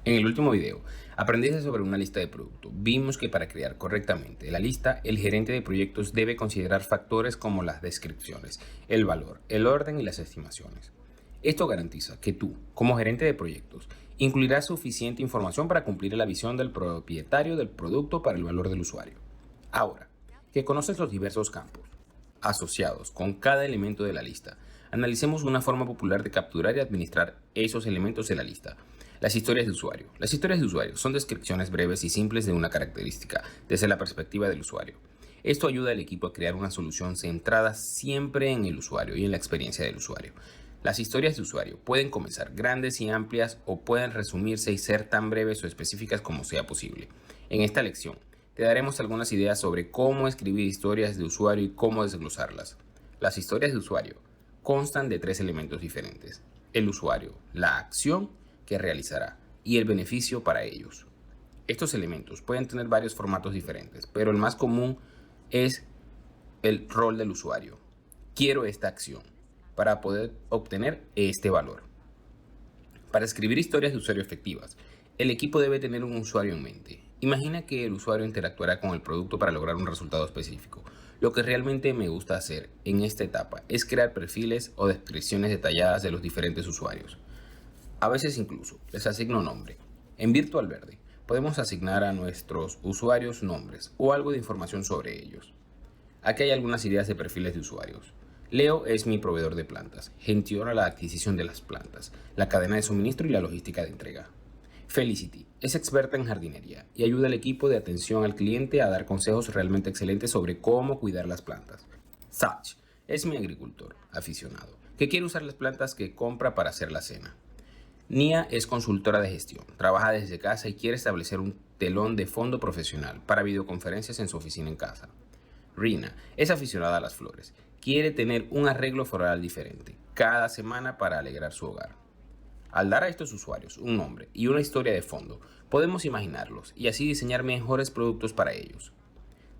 En el último video, aprendiste sobre una lista de producto. Vimos que para crear correctamente la lista, el gerente de proyectos debe considerar factores como las descripciones, el valor, el orden y las estimaciones. Esto garantiza que tú, como gerente de proyectos, incluirás suficiente información para cumplir la visión del propietario del producto para el valor del usuario. Ahora, que conoces los diversos campos asociados con cada elemento de la lista, analicemos una forma popular de capturar y administrar esos elementos de la lista. Las historias de usuario. Las historias de usuario son descripciones breves y simples de una característica desde la perspectiva del usuario. Esto ayuda al equipo a crear una solución centrada siempre en el usuario y en la experiencia del usuario. Las historias de usuario pueden comenzar grandes y amplias o pueden resumirse y ser tan breves o específicas como sea posible. En esta lección, te daremos algunas ideas sobre cómo escribir historias de usuario y cómo desglosarlas. Las historias de usuario constan de tres elementos diferentes: el usuario, la acción que realizará y el beneficio para ellos. Estos elementos pueden tener varios formatos diferentes, pero el más común es el rol del usuario. Quiero esta acción para poder obtener este valor. Para escribir historias de usuario efectivas, el equipo debe tener un usuario en mente. Imagina que el usuario interactuará con el producto para lograr un resultado específico. Lo que realmente me gusta hacer en esta etapa es crear perfiles o descripciones detalladas de los diferentes usuarios. A veces incluso les asigno nombre. En Virtual Verde podemos asignar a nuestros usuarios nombres o algo de información sobre ellos. Aquí hay algunas ideas de perfiles de usuarios. Leo es mi proveedor de plantas, gestiona la adquisición de las plantas, la cadena de suministro y la logística de entrega. Felicity es experta en jardinería y ayuda al equipo de atención al cliente a dar consejos realmente excelentes sobre cómo cuidar las plantas. Sach es mi agricultor aficionado que quiere usar las plantas que compra para hacer la cena. Nia es consultora de gestión, trabaja desde casa y quiere establecer un telón de fondo profesional para videoconferencias en su oficina en casa. Rina es aficionada a las flores, quiere tener un arreglo floral diferente cada semana para alegrar su hogar. Al dar a estos usuarios un nombre y una historia de fondo, podemos imaginarlos y así diseñar mejores productos para ellos.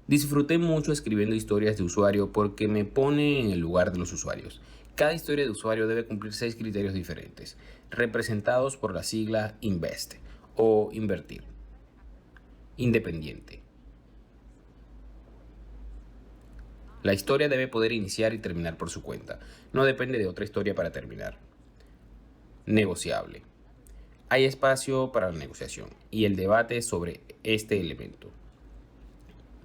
Disfruté mucho escribiendo historias de usuario porque me pone en el lugar de los usuarios. Cada historia de usuario debe cumplir 6 criterios diferentes, representados por la sigla INVEST o invertir. Independiente. La historia debe poder iniciar y terminar por su cuenta. No depende de otra historia para terminar. Negociable. Hay espacio para la negociación y el debate sobre este elemento.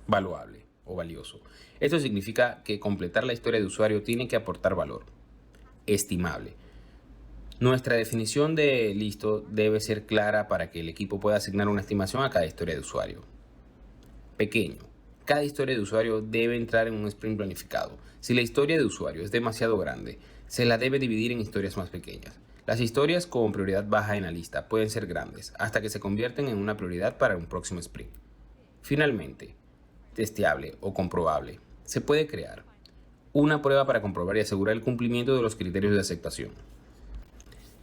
Valuable o valioso. Esto significa que completar la historia de usuario tiene que aportar valor. Estimable. Nuestra definición de listo debe ser clara para que el equipo pueda asignar una estimación a cada historia de usuario. Pequeño. Cada historia de usuario debe entrar en un sprint planificado. Si la historia de usuario es demasiado grande, se la debe dividir en historias más pequeñas. Las historias con prioridad baja en la lista pueden ser grandes, hasta que se convierten en una prioridad para un próximo sprint. Finalmente, testeable o comprobable. Se puede crear una prueba para comprobar y asegurar el cumplimiento de los criterios de aceptación.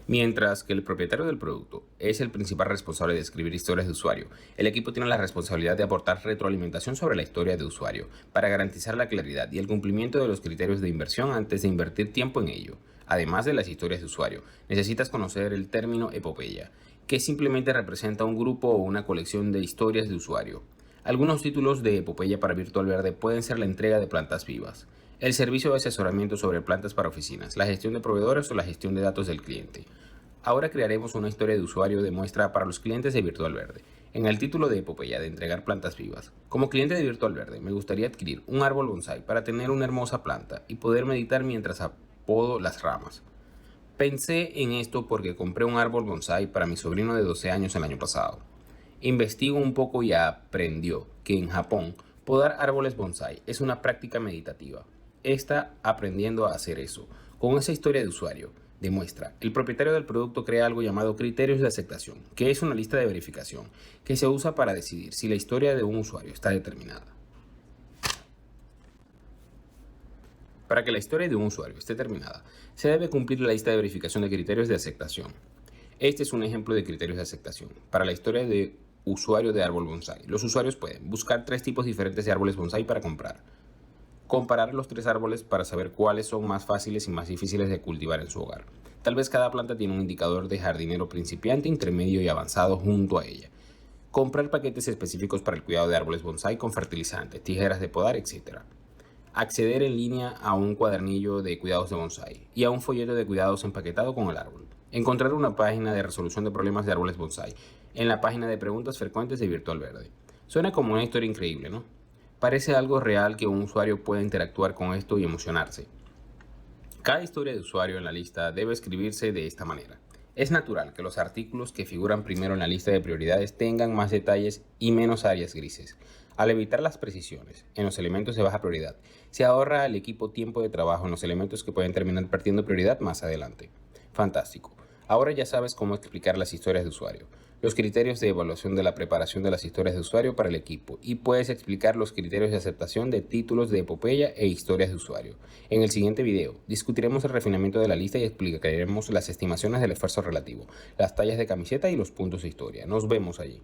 Mientras que el propietario del producto es el principal responsable de escribir historias de usuario, el equipo tiene la responsabilidad de aportar retroalimentación sobre la historia de usuario para garantizar la claridad y el cumplimiento de los criterios de inversión antes de invertir tiempo en ello. Además de las historias de usuario, necesitas conocer el término epopeya, que simplemente representa un grupo o una colección de historias de usuario. Algunos títulos de epopeya para Virtual Verde pueden ser la entrega de plantas vivas, el servicio de asesoramiento sobre plantas para oficinas, la gestión de proveedores o la gestión de datos del cliente. Ahora crearemos una historia de usuario de muestra para los clientes de Virtual Verde. En el título de epopeya de entregar plantas vivas. Como cliente de Virtual Verde, me gustaría adquirir un árbol bonsai para tener una hermosa planta y poder meditar mientras apodo las ramas. Pensé en esto porque compré un árbol bonsai para mi sobrino de 12 años el año pasado. Investigo un poco y aprendió que en Japón podar árboles bonsai es una práctica meditativa. Está aprendiendo a hacer eso. Con esa historia de usuario, demuestra, el propietario del producto crea algo llamado criterios de aceptación, que es una lista de verificación que se usa para decidir si la historia de un usuario está determinada. Para que la historia de un usuario esté terminada, se debe cumplir la lista de verificación de criterios de aceptación. Este es un ejemplo de criterios de aceptación. Para la historia de usuario de árbol bonsai, los usuarios pueden buscar 3 tipos diferentes de árboles bonsai para comprar. Comparar los 3 árboles para saber cuáles son más fáciles y más difíciles de cultivar en su hogar. Tal vez cada planta tiene un indicador de jardinero principiante, intermedio y avanzado junto a ella. Comprar paquetes específicos para el cuidado de árboles bonsái con fertilizantes, tijeras de podar, etc. Acceder en línea a un cuadernillo de cuidados de bonsái y a un folleto de cuidados empaquetado con el árbol. Encontrar una página de resolución de problemas de árboles bonsái en la página de preguntas frecuentes de Virtual Verde. Suena como una historia increíble, ¿no? Parece algo real que un usuario pueda interactuar con esto y emocionarse. Cada historia de usuario en la lista debe escribirse de esta manera. Es natural que los artículos que figuran primero en la lista de prioridades tengan más detalles y menos áreas grises. Al evitar las precisiones en los elementos de baja prioridad, se ahorra al equipo tiempo de trabajo en los elementos que pueden terminar perdiendo prioridad más adelante. Fantástico. Ahora ya sabes cómo explicar las historias de usuario, los criterios de evaluación de la preparación de las historias de usuario para el equipo y puedes explicar los criterios de aceptación de títulos de epopeya e historias de usuario. En el siguiente video discutiremos el refinamiento de la lista y explicaremos las estimaciones del esfuerzo relativo, las tallas de camiseta y los puntos de historia. Nos vemos allí.